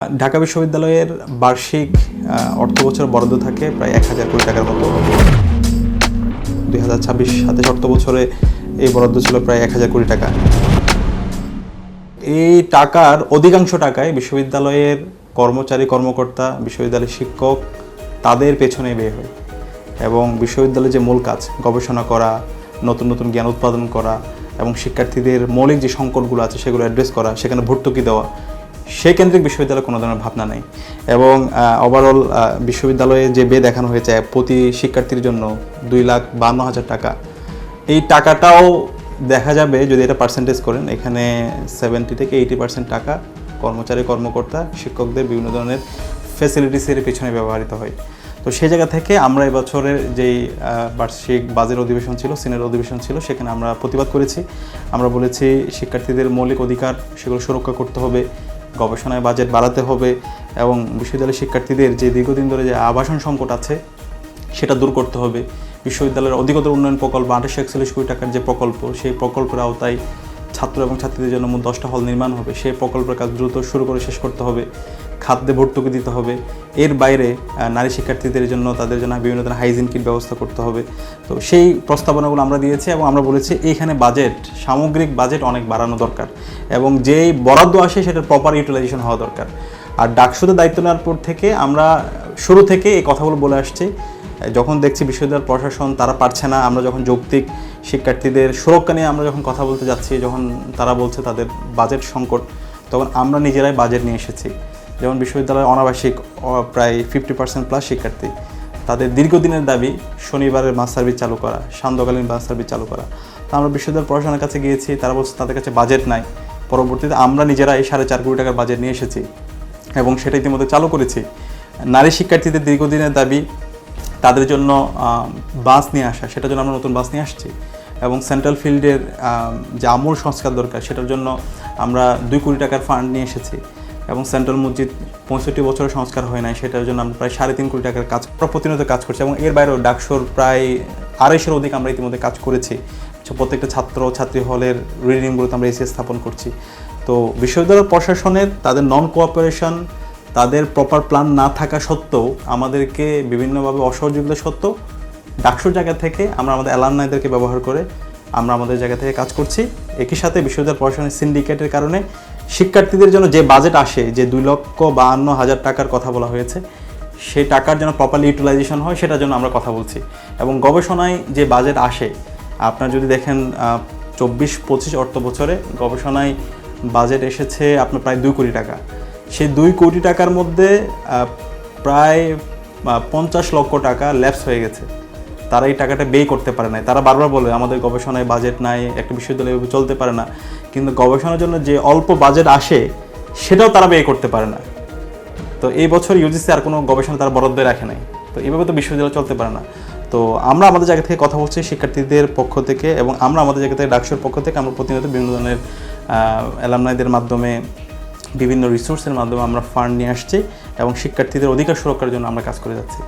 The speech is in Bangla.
ঢাকা বিশ্ববিদ্যালয়ের বার্ষিক অর্থবছর বরাদ্দ থাকে প্রায় 1000 কোটি টাকার মতো। 2026-27 অর্থবছরে এই বরাদ্দ ছিল প্রায় 1000 কোটি টাকা। এই টাকার অধিকাংশ টাকায় বিশ্ববিদ্যালয়ের কর্মচারী কর্মকর্তা, বিশ্ববিদ্যালয়ের শিক্ষক তাদের পেছনে ব্যয় হয় এবং বিশ্ববিদ্যালয়ের যে মূল কাজ গবেষণা করা, নতুন নতুন জ্ঞান উৎপাদন করা এবং শিক্ষার্থীদের মৌলিক যে সংকটগুলো আছে সেগুলো অ্যাড্রেস করা, সেখানে ভর্তুকি দেওয়া, সে কেন্দ্রিক বিশ্ববিদ্যালয়ে কোনো ধরনের ভাবনা নেই। এবং ওভারঅল বিশ্ববিদ্যালয়ে যে ব্যয় দেখানো হয়েছে প্রতি শিক্ষার্থীর জন্য 2,52,000 টাকা, এই টাকাটাও দেখা যাবে যদি এটা পার্সেন্টেজ করেন, এখানে 70 থেকে 80% টাকা কর্মচারী কর্মকর্তা শিক্ষকদের বিভিন্ন ধরনের ফ্যাসিলিটিসের পেছনে ব্যবহৃত হয়। তো সেই জায়গা থেকে আমরা এবছরের যেই বার্ষিক বাজেট অধিবেশন ছিল, সিনিয়র অধিবেশন ছিল, সেখানে আমরা প্রতিবাদ করেছি। আমরা বলেছি শিক্ষার্থীদের মৌলিক অধিকার সেগুলো সুরক্ষা করতে হবে, গবেষণায় বাজেট বাড়াতে হবে এবং বিশ্ববিদ্যালয়ের শিক্ষার্থীদের যে দীর্ঘদিন ধরে যে আবাসন সংকট আছে সেটা দূর করতে হবে। বিশ্ববিদ্যালয়ের অধিকতর উন্নয়ন প্রকল্প 2841 কোটি টাকার যে প্রকল্প, সেই প্রকল্পের আওতায় ছাত্র এবং ছাত্রীদের জন্য মোট 10টা হল নির্মাণ হবে, সেই প্রকল্পের কাজ দ্রুত শুরু করে শেষ করতে হবে। খাদ্যে ভর্তুকি দিতে হবে। এর বাইরে নারী শিক্ষার্থীদের জন্য তাদের জন্য বিভিন্ন ধরনের হাইজিন কিট ব্যবস্থা করতে হবে। তো সেই প্রস্তাবনাগুলো আমরা দিয়েছি এবং আমরা বলেছি এইখানে বাজেট, সামগ্রিক বাজেট অনেক বাড়ানো দরকার এবং যেই বরাদ্দ আসে সেটার প্রপার ইউটিলাইজেশন হওয়া দরকার। আর ডাকসুতে দায়িত্ব নেওয়ার পর থেকে আমরা শুরু থেকে এই কথাগুলো বলে আসছি। যখন দেখছি বিশ্ববিদ্যালয় প্রশাসন তারা পারছে না, আমরা যখন যৌক্তিক শিক্ষার্থীদের সুরক্ষা নিয়ে আমরা যখন কথা বলতে যাচ্ছি, যখন তারা বলছে তাদের বাজেট সংকট, তখন আমরা নিজেরাই বাজেট নিয়ে এসেছি। যেমন বিশ্ববিদ্যালয়ের অনাবাসিক প্রায় 50% প্লাস শিক্ষার্থী, তাদের দীর্ঘদিনের দাবি শনিবারের বাস সার্ভিস চালু করা, সান্ধ্যকালীন বাস সার্ভিস চালু করা। তো আমরা বিশ্ববিদ্যালয় প্রশাসনের কাছে গিয়েছি, তারা বলছে তাদের কাছে বাজেট নাই। পরবর্তীতে আমরা নিজেরাই 4.5 কোটি টাকার বাজেট নিয়ে এসেছি এবং সেটা ইতিমধ্যে চালু করেছি। নারী শিক্ষার্থীদের দীর্ঘদিনের দাবি তাদের জন্য বাস নিয়ে আসা, সেটার জন্য আমরা নতুন বাস নিয়ে আসছি এবং সেন্ট্রাল ফিল্ডের যে আমূল সংস্কার দরকার সেটার জন্য আমরা 2 কোটি টাকার ফান্ড নিয়ে এসেছি এবং সেন্ট্রাল মসজিদ 65 বছরের সংস্কার হয় নাই, সেটার জন্য আমরা প্রায় 3.5 কোটি টাকার কাজ প্রতিনিয়ত কাজ করছি এবং এর বাইরেও ডাকসুর প্রায় 250-এর অধিক আমরা ইতিমধ্যে কাজ করেছি। প্রত্যেকটা ছাত্র ছাত্রী হলের রিডিং রুমগুলোতে আমরা এসি স্থাপন করছি। তো বিশ্ববিদ্যালয় প্রশাসনের তাদের নন কোঅপারেশন, তাদের প্রপার প্ল্যান না থাকা সত্ত্বেও, আমাদেরকে বিভিন্নভাবে অসহযোগিতা সত্ত্বেও ডাকসুর জায়গা থেকে আমরা আমাদের অ্যালামনাইদেরকে ব্যবহার করে আমরা আমাদের জায়গা থেকে কাজ করছি। একই সাথে বিশ্ববিদ্যালয় প্রশাসনের সিন্ডিকেটের কারণে শিক্ষার্থীদের জন্য যে বাজেট আসে, যে 2,52,000 টাকার কথা বলা হয়েছে, সেই টাকার যেন প্রপারলি ইউটিলাইজেশন হয় সেটার জন্য আমরা কথা বলছি। এবং গবেষণায় যে বাজেট আসে, আপনার যদি দেখেন 24-25 অর্থ বছরে গবেষণায় বাজেট এসেছে আপনার প্রায় 2 কোটি টাকা। সেই 2 কোটি টাকার মধ্যে প্রায় 50 লক্ষ টাকা ল্যাপস হয়ে গেছে। তারা এই টাকাটা ব্যয় করতে পারে না। তারা বারবার বলে আমাদের গবেষণায় বাজেট নাই, একটা বিশ্ববিদ্যালয় এভাবে চলতে পারে না, কিন্তু গবেষণার জন্য যে অল্প বাজেট আসে সেটাও তারা ব্যয় করতে পারে না। তো এই বছর ইউজিসি আর কোনো গবেষণা তারা বরাদ্দ রাখে নাই। তো এইভাবে তো বিশ্ববিদ্যালয় চলতে পারে না। তো আমরা আমাদের জায়গা থেকে কথা বলছি শিক্ষার্থীদের পক্ষ থেকে এবং আমরা আমাদের জায়গা থেকে ডাকসুর পক্ষ থেকে আমরা প্রতিনিয়ত বিভিন্ন ধরনের অ্যালামনাইদের মাধ্যমে, বিভিন্ন রিসোর্সের মাধ্যমে আমরা ফান্ড নিয়ে আসছি এবং শিক্ষার্থীদের অধিকার সুরক্ষার জন্য আমরা কাজ করে যাচ্ছি।